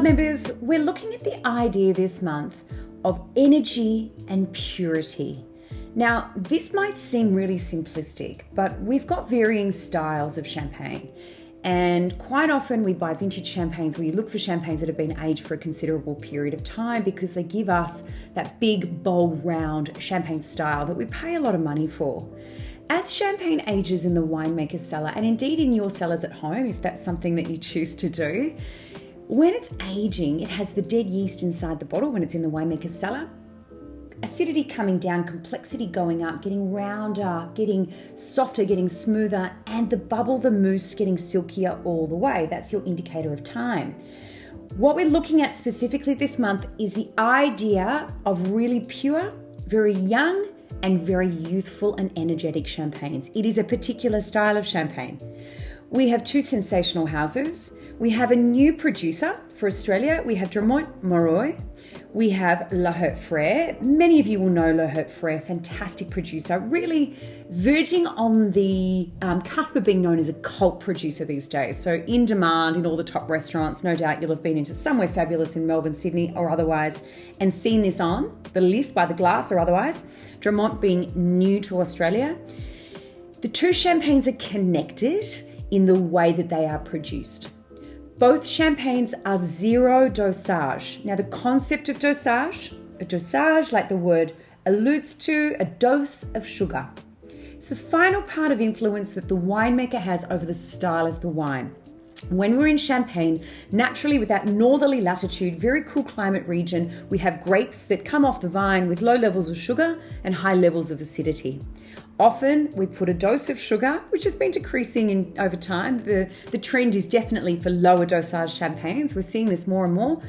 members, we're looking at the idea this month of energy and purity. Now, this might seem really simplistic, but we've got varying styles of champagne. And quite often we buy vintage champagnes. We look for champagnes that have been aged for a considerable period of time because they give us that big, bold, round champagne style that we pay a lot of money for. As champagne ages in the winemaker's cellar, and indeed in your cellars at home, if that's something that you choose to do, when it's aging, it has the dead yeast inside the bottle when it's in the winemaker's cellar. Acidity coming down, complexity going up, getting rounder, getting softer, getting smoother, and the bubble, the mousse, getting silkier all the way. That's your indicator of time. What we're looking at specifically this month is the idea of really pure, very young, and very youthful and energetic champagnes. It is a particular style of champagne. We have two sensational houses. We have a new producer for Australia. We have Drémont-Marroy. We have Laherte. Many of you will know Laherte, fantastic producer, really verging on the cusp of being known as a cult producer these days. So in demand in all the top restaurants. No doubt you'll have been into somewhere fabulous in Melbourne, Sydney or otherwise and seen this on the list by the glass or otherwise. Drémont being new to Australia. The two champagnes are connected in the way that they are produced. Both champagnes are zero dosage. Now, the concept of dosage, a dosage, like the word alludes to, a dose of sugar. It's the final part of influence that the winemaker has over the style of the wine. When we're in Champagne, naturally with that northerly latitude, very cool climate region, we have grapes that come off the vine with low levels of sugar and high levels of acidity. Often we put a dose of sugar, which has been decreasing over time. The trend is definitely for lower dosage champagnes. We're seeing this more and more.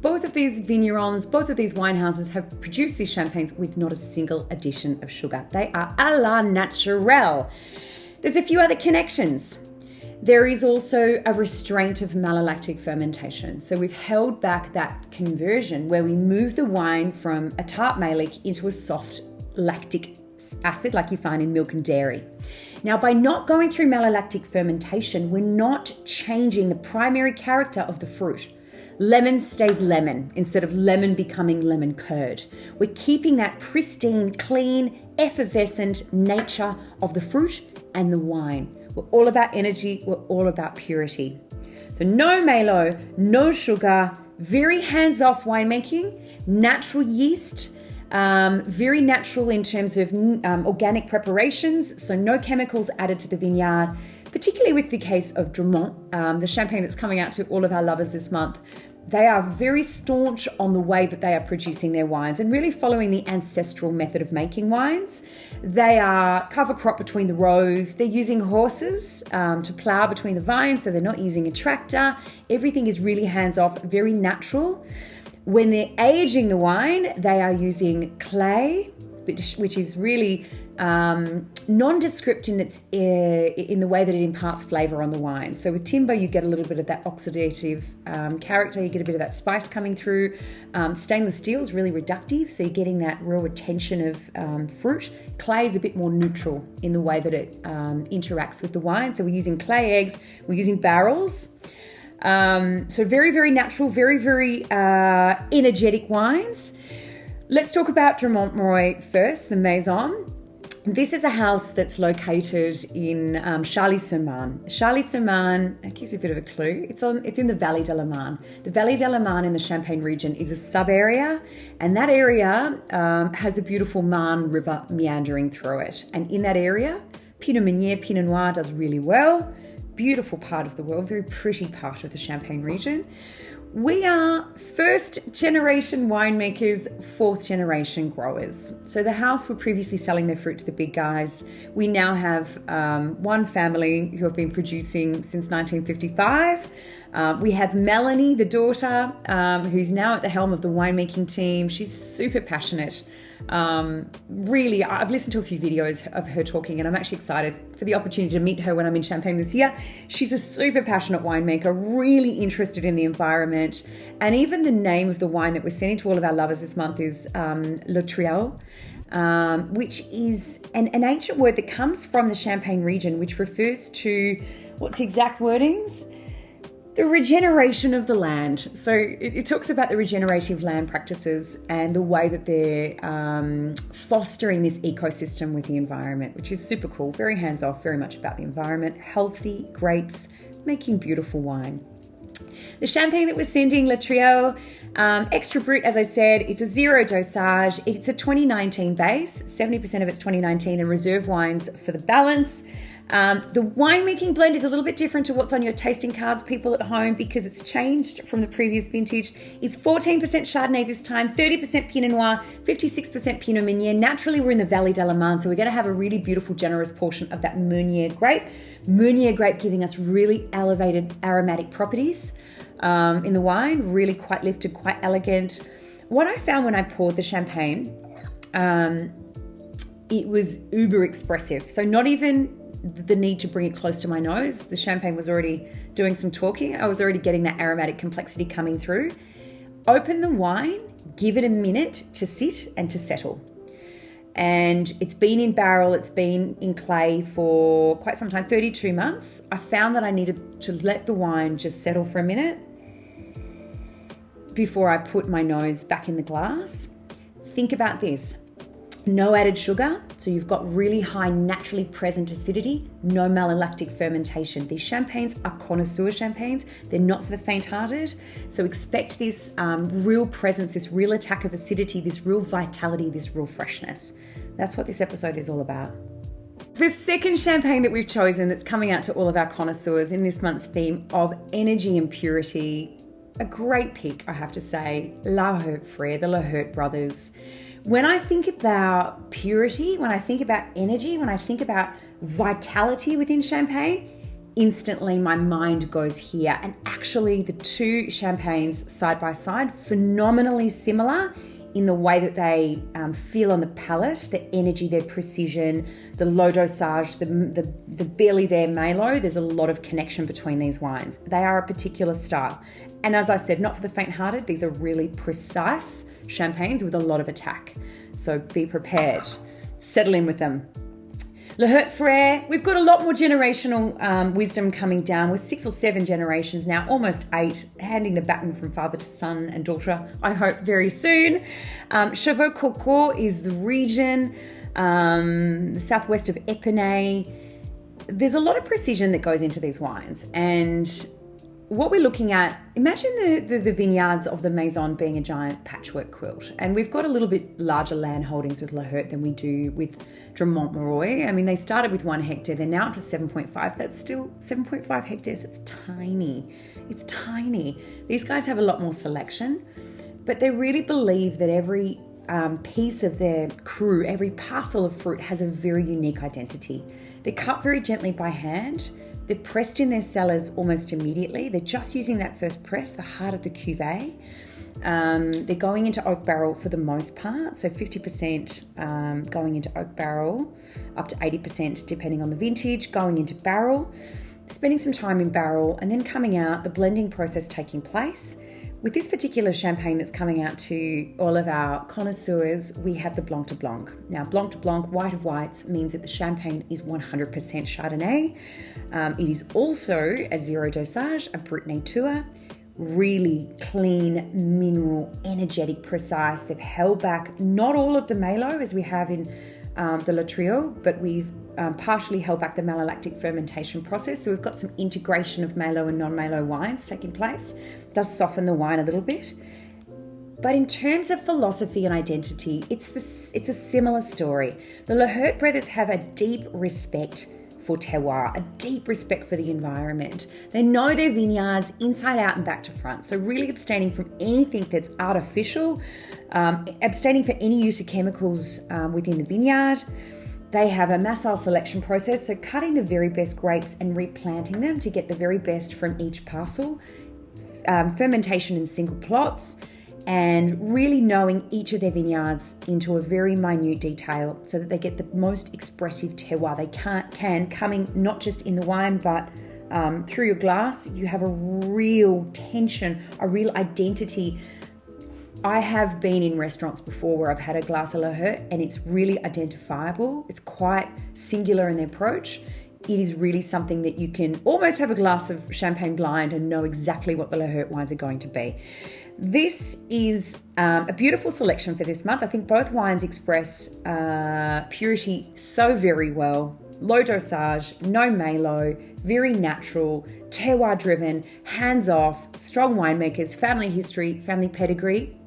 Both of these vignerons, both of these wine houses have produced these champagnes with not a single addition of sugar. They are à la naturelle. There's a few other connections. There is also a restraint of malolactic fermentation. So we've held back that conversion where we move the wine from a tart malic into a soft lactic acid like you find in milk and dairy. Now, by not going through malolactic fermentation, we're not changing the primary character of the fruit. Lemon stays lemon instead of lemon becoming lemon curd. We're keeping that pristine, clean, effervescent nature of the fruit and the wine. We're all about energy. We're all about purity. So no malo, no sugar, very hands-off winemaking, natural yeast, very natural in terms of organic preparations, so no chemicals added to the vineyard, particularly with the case of Drémont, the champagne that's coming out to all of our lovers this month. They are very staunch on the way that they are producing their wines and really following the ancestral method of making wines. They are cover crop between the rows. They're using horses to plow between the vines, so they're not using a tractor. Everything is really hands-off, very natural. When they're aging the wine, they are using clay, which is really nondescript in the way that it imparts flavour on the wine. So with timber, you get a little bit of that oxidative character, you get a bit of that spice coming through. Stainless steel is really reductive, so you're getting that real retention of fruit. Clay is a bit more neutral in the way that it interacts with the wine. So we're using clay eggs, we're using barrels. So very, very natural, very, very energetic wines. Let's talk about Drémont-Marroy first, the Maison. This is a house that's located in Charlie-sur-Marne. Charlie-sur-Marne, that gives you a bit of a clue. It's in the Valley de la Marne. The Valley de la Marne in the Champagne region is a sub-area, and that area has a beautiful Marne River meandering through it. And in that area, Pinot Meunier, Pinot Noir does really well. Beautiful part of the world, very pretty part of the Champagne region. We are first generation winemakers, fourth generation growers. So the house were previously selling their fruit to the big guys. We now have one family who have been producing since 1955. We have Melanie, the daughter, who's now at the helm of the winemaking team. She's super passionate. Really, I've listened to a few videos of her talking, and I'm actually excited for the opportunity to meet her when I'm in Champagne this year. She's a super passionate winemaker, really interested in the environment. And even the name of the wine that we're sending to all of our lovers this month is Le Triau, which is an ancient word that comes from the Champagne region, which refers to, what's the exact wordings? The regeneration of the land. So it talks about the regenerative land practices and the way that they're fostering this ecosystem with the environment, which is super cool, very hands-off, very much about the environment, healthy grapes, making beautiful wine. The champagne that we're sending, Le Triau, extra Brut, as I said, it's a 0 dosage. It's a 2019 base, 70% of it's 2019, and reserve wines for the balance. The winemaking blend is a little bit different to what's on your tasting cards, people at home, because it's changed from the previous vintage. It's 14% Chardonnay this time, 30% Pinot Noir, 56% Pinot Meunier. Naturally, we're in the Valley de la Marne, so we're going to have a really beautiful, generous portion of that Meunier grape. Meunier grape giving us really elevated aromatic properties in the wine, really quite lifted, quite elegant. What I found when I poured the champagne, it was uber expressive. So not even the need to bring it close to my nose. The champagne was already doing some talking. I was already getting that aromatic complexity coming through. Open the wine, give it a minute to sit and to settle. And it's been in barrel, it's been in clay for quite some time, 32 months. I found that I needed to let the wine just settle for a minute before I put my nose back in the glass. Think about this. No added sugar, so you've got really high naturally present acidity, no malolactic fermentation. These champagnes are connoisseur champagnes. They're not for the faint-hearted. So expect this real presence, this real attack of acidity, this real vitality, this real freshness. That's what this episode is all about. The second champagne that we've chosen that's coming out to all of our connoisseurs in this month's theme of energy and purity, a great pick, I have to say, Laherte Frères, the Laherte brothers. When I think about purity, when I think about energy, when I think about vitality within champagne, instantly my mind goes here. And actually the two champagnes side by side, phenomenally similar in the way that they feel on the palate, the energy, their precision, the low dosage, the barely there Malo. There's a lot of connection between these wines. They are a particular style. And as I said, not for the faint-hearted, these are really precise champagnes with a lot of attack. So be prepared. Settle in with them. Laherte Frères, we've got a lot more generational wisdom coming down. We're 6 or 7 generations now, almost 8, handing the baton from father to son and daughter, I hope very soon. Chevaux-Coco is the region, the southwest of Épinay. There's a lot of precision that goes into these wines, and what we're looking at, imagine the vineyards of the Maison being a giant patchwork quilt. And we've got a little bit larger land holdings with Laherte than we do with Drémont-Marroy. I mean, they started with 1 hectare. They're now up to 7.5. That's still 7.5 hectares. It's tiny. It's tiny. These guys have a lot more selection, but they really believe that every piece of their cru, every parcel of fruit has a very unique identity. They're cut very gently by hand. They're pressed in their cellars almost immediately. They're just using that first press, the heart of the cuvee. They're going into oak barrel for the most part, so 50% going into oak barrel, up to 80% depending on the vintage, going into barrel, spending some time in barrel, and then coming out, the blending process taking place. With this particular champagne that's coming out to all of our connoisseurs, we have the Blanc de Blanc. Now, Blanc de Blanc, white of whites, means that the champagne is 100% Chardonnay. It is also a 0 dosage, a Brut Nature, really clean, mineral, energetic, precise. They've held back not all of the Malo as we have in the Le Triau, but we've partially held back the malolactic fermentation process. So we've got some integration of Malo and non-Malo wines taking place. Does soften the wine a little bit. But in terms of philosophy and identity, it's a similar story. The Laherte brothers have a deep respect for terroir, a deep respect for the environment. They know their vineyards inside out and back to front. So really abstaining from anything that's artificial, abstaining for any use of chemicals within the vineyard. They have a massal selection process, so cutting the very best grapes and replanting them to get the very best from each parcel. Fermentation in single plots, and really knowing each of their vineyards into a very minute detail so that they get the most expressive terroir they can coming not just in the wine but through your glass. You have a real tension, a real identity. I have been in restaurants before where I've had a glass of Laherte and it's really identifiable. It's quite singular in their approach. it is really something that you can almost have a glass of champagne blind and know exactly what the Laherte wines are going to be. This is a beautiful selection for this month. I think both wines express purity so very well. Low dosage, no malo, very natural, terroir driven, hands off, strong winemakers, family history, family pedigree,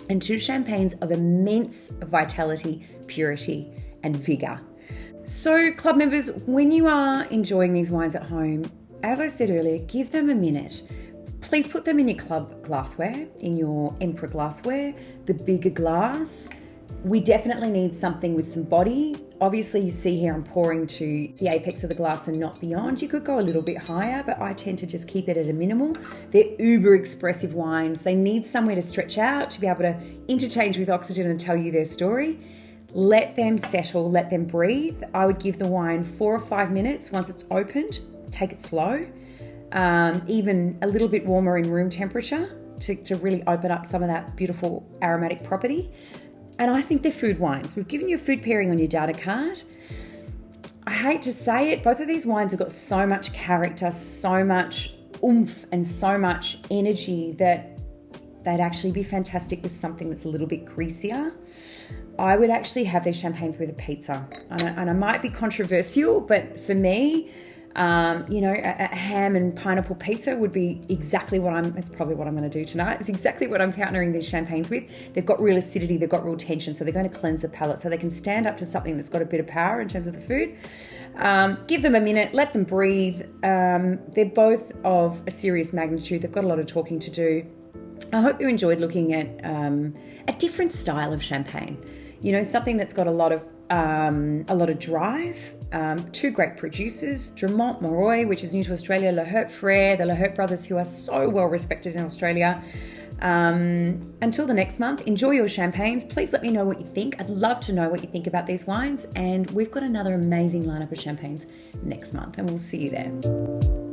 and two champagnes of immense vitality, purity, and vigor. So, club members, when you are enjoying these wines at home, as I said earlier, give them a minute. Please put them in your club glassware, in your Emperor glassware, the bigger glass. We definitely need something with some body. Obviously, you see here I'm pouring to the apex of the glass and not beyond. You could go a little bit higher, but I tend to just keep it at a minimal. They're uber expressive wines. They need somewhere to stretch out, to be able to interchange with oxygen and tell you their story. Let them settle, let them breathe. I would give the wine 4 or 5 minutes once it's opened. Take it slow. Even a little bit warmer in room temperature to really open up some of that beautiful aromatic property. And I think they're food wines. We've given you a food pairing on your data card. I hate to say it, both of these wines have got so much character, so much oomph, and so much energy that they'd actually be fantastic with something that's a little bit greasier. I would actually have these champagnes with a pizza. And I might be controversial, but for me, a ham and pineapple pizza would be exactly it's probably what I'm going to do tonight. It's exactly what I'm partnering these champagnes with. They've got real acidity, they've got real tension, so they're going to cleanse the palate, so they can stand up to something that's got a bit of power in terms of the food. Give them a minute, let them breathe. They're both of a serious magnitude. They've got a lot of talking to do. I hope you enjoyed looking at a different style of champagne. Something that's got a lot of drive. Two great producers, Drémont-Marroy, which is new to Australia, Laherte, Frères, the Laherte brothers, who are so well respected in Australia. Until the next month, enjoy your champagnes. Please let me know what you think. I'd love to know what you think about these wines. And we've got another amazing lineup of champagnes next month, and we'll see you there.